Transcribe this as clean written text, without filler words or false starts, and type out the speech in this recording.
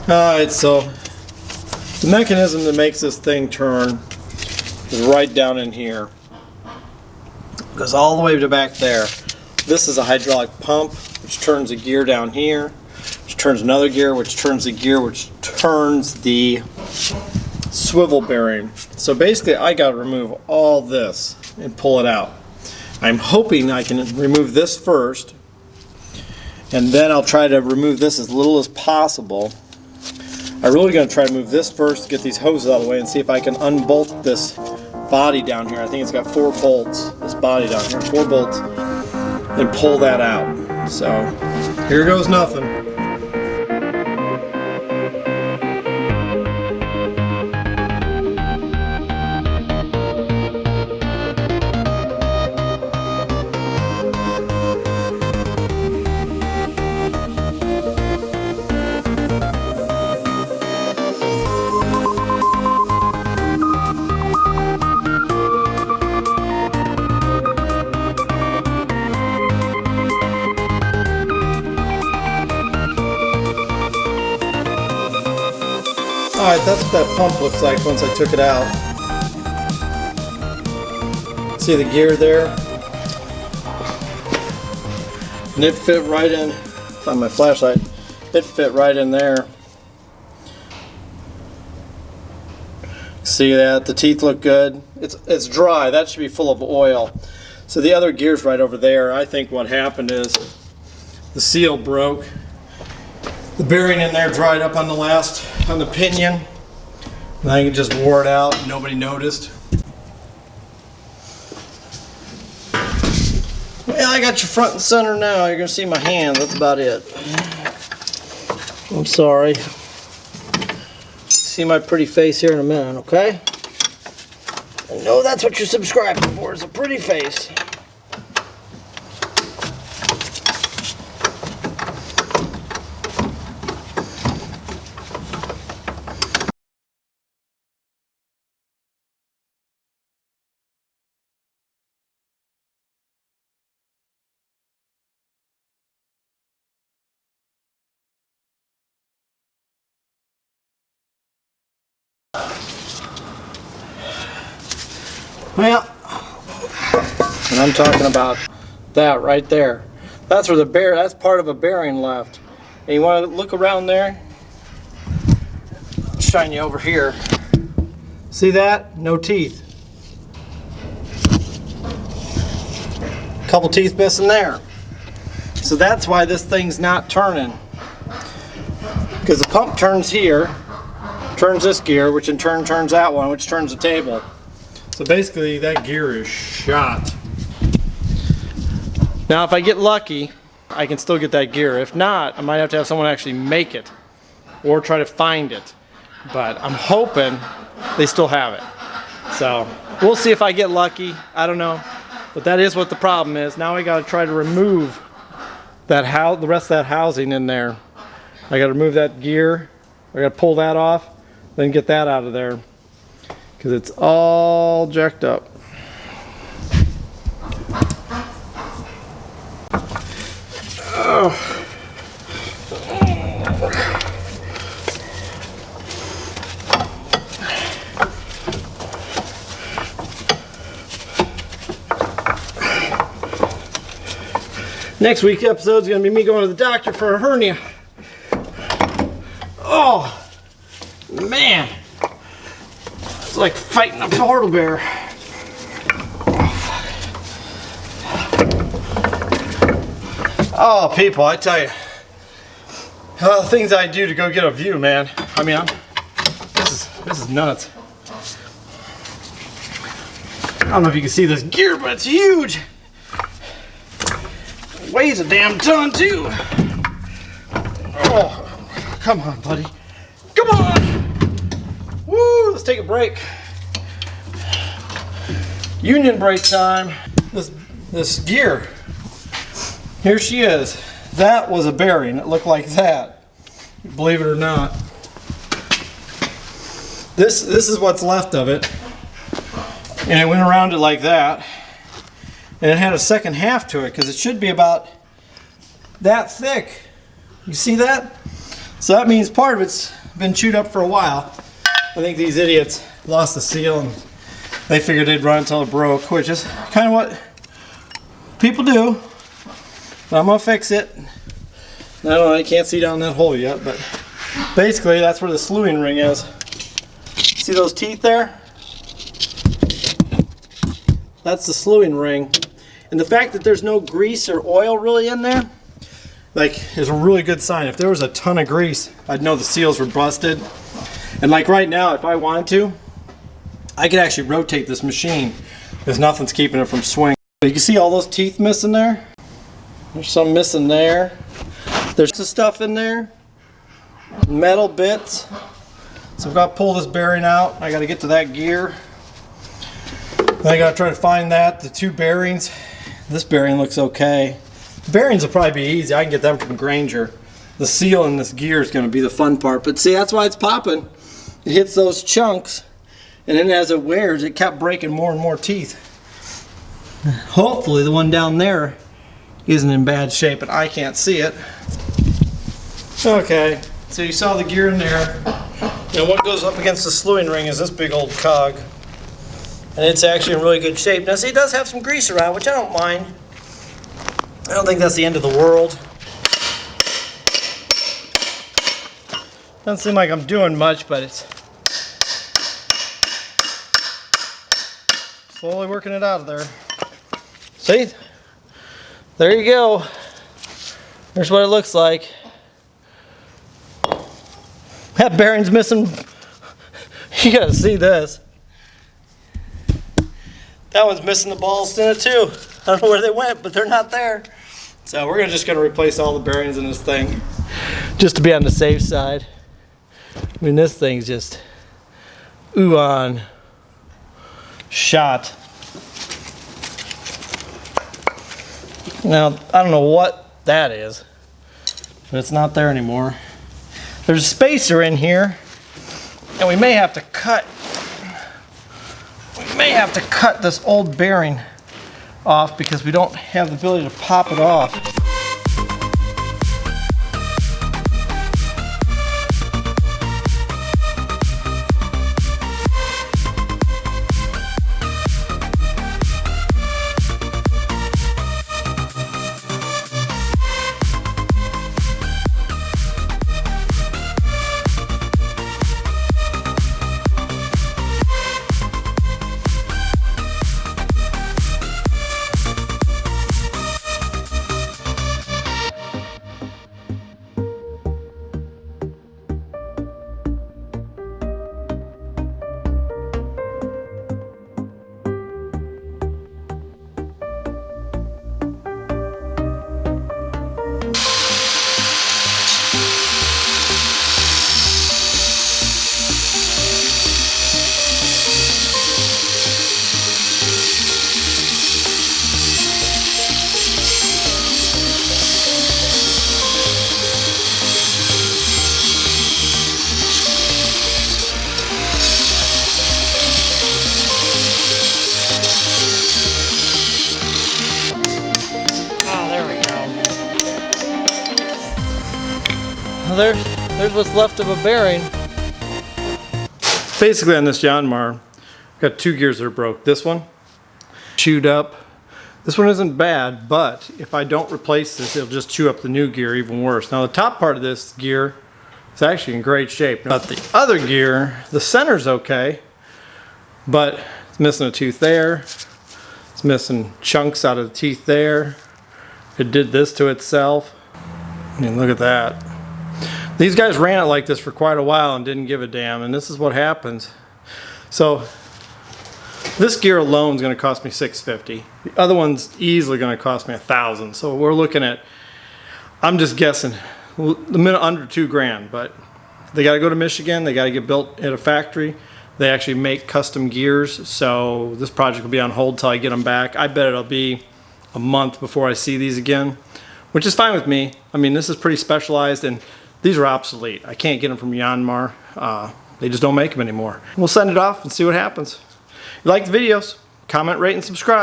Alright, so the mechanism that makes this thing turn is right down in here. It goes all the way to back there. This is a hydraulic pump which turns a gear down here, which turns another gear, which turns the gear, which turns the swivel bearing. So basically I got to remove all this and pull it out. I'm hoping I can remove this first, and then I'll try to remove this as little as possible. I'm really going to try to move this first, get these hoses out of the way, and see if I can unbolt this body down here. I think it's got 4 bolts, this body down here, 4 bolts, and pull that out. So here goes nothing. Alright, that's what that pump looks like once I took it out. See the gear there? And it fit right in, find my flashlight, it fit right in there. See that? The teeth look good. It's dry, that should be full of oil. So the other gear's right over there. I think what happened is the seal broke. The bearing in there dried up on the pinion, and I just wore it out. Nobody noticed. Well, I got you front and center now. You're gonna see my hand. That's about it. I'm sorry. See my pretty face here in a minute, okay? I know that's what you're subscribing for, is a pretty face. Well, and I'm talking about that right there. That's where that's part of a bearing left. And you want to look around there? I'll shine you over here. See that? No teeth. Couple teeth missing there. So that's why this thing's not turning. Because the pump turns here, turns this gear, which in turn turns that one, which turns the table. So basically that gear is shot. Now if I get lucky, I can still get that gear. If not, I might have to have someone actually make it or try to find it. But I'm hoping they still have it. So we'll see if I get lucky. I don't know. But that is what the problem is. Now I got to try to remove that the rest of that housing in there. I got to remove that gear. I got to pull that off, then get that out of there. Because it's all jacked up. Oh. Next week's episode is going to be me going to the doctor for a hernia. Oh, man. It's like fighting a polar bear. Oh, people, I tell you, things I do to go get a view, man. I mean, this is nuts. I don't know if you can see this gear, but it's huge. It weighs a damn ton too. Oh, come on, buddy. Come on. Woo, let's take a break. Union break time. This gear. Here she is. That was a bearing. It looked like that. Believe it or not. This is what's left of it. And it went around it like that. And it had a second half to it because it should be about that thick. You see that? So that means part of it's been chewed up for a while. I think these idiots lost the seal and they figured they'd run until it broke, which is kind of what people do. But I'm gonna fix it. I don't know, I can't see down that hole yet, but basically that's where the slewing ring is. See those teeth there? That's the slewing ring. And the fact that there's no grease or oil really in there, like, is a really good sign. If there was a ton of grease, I'd know the seals were busted. And like right now, if I wanted to, I could actually rotate this machine because nothing's keeping it from swinging. You can see all those teeth missing there. There's some missing there. There's some stuff in there. Metal bits. So I've got to pull this bearing out. I got to get to that gear. Then I got to try to find that. The two bearings. This bearing looks okay. The bearings will probably be easy. I can get them from Granger. The seal in this gear is going to be the fun part. But see, that's why it's popping. It hits those chunks, and then as it wears, it kept breaking more and more teeth. Hopefully the one down there isn't in bad shape, but I can't see it. Okay, so you saw the gear in there. Now what goes up against the slewing ring is this big old cog. And it's actually in really good shape. Now see, it does have some grease around, which I don't mind. I don't think that's the end of the world. Doesn't seem like I'm doing much, but it's slowly working it out of there. See? There you go. There's what it looks like. That bearing's missing. You gotta see this. That one's missing the balls in it too. I don't know where they went, but they're not there. So we're just gonna replace all the bearings in this thing, just to be on the safe side. I mean, this thing's just on shot. Now, I don't know what that is, but it's not there anymore. There's a spacer in here, and we may have to cut this old bearing off because we don't have the ability to pop it off. There's what's left of a bearing. Basically on this Yanmar, I've got two gears that are broke. This one, chewed up. This one isn't bad, but if I don't replace this, it'll just chew up the new gear even worse. Now the top part of this gear is actually in great shape. But the other gear, the center's okay, but it's missing a tooth there. It's missing chunks out of the teeth there. It did this to itself. I mean, look at that. These guys ran it like this for quite a while and didn't give a damn, and this is what happens. So this gear alone is going to cost me $650. The other one's easily going to cost me $1,000. So we're looking at, I'm just guessing, under $2,000. But they got to go to Michigan. They got to get built at a factory. They actually make custom gears, so this project will be on hold till I get them back. I bet it'll be a month before I see these again, which is fine with me. I mean, this is pretty specialized, and these are obsolete. I can't get them from Yanmar. They just don't make them anymore. We'll send it off and see what happens. If you like the videos, comment, rate, and subscribe.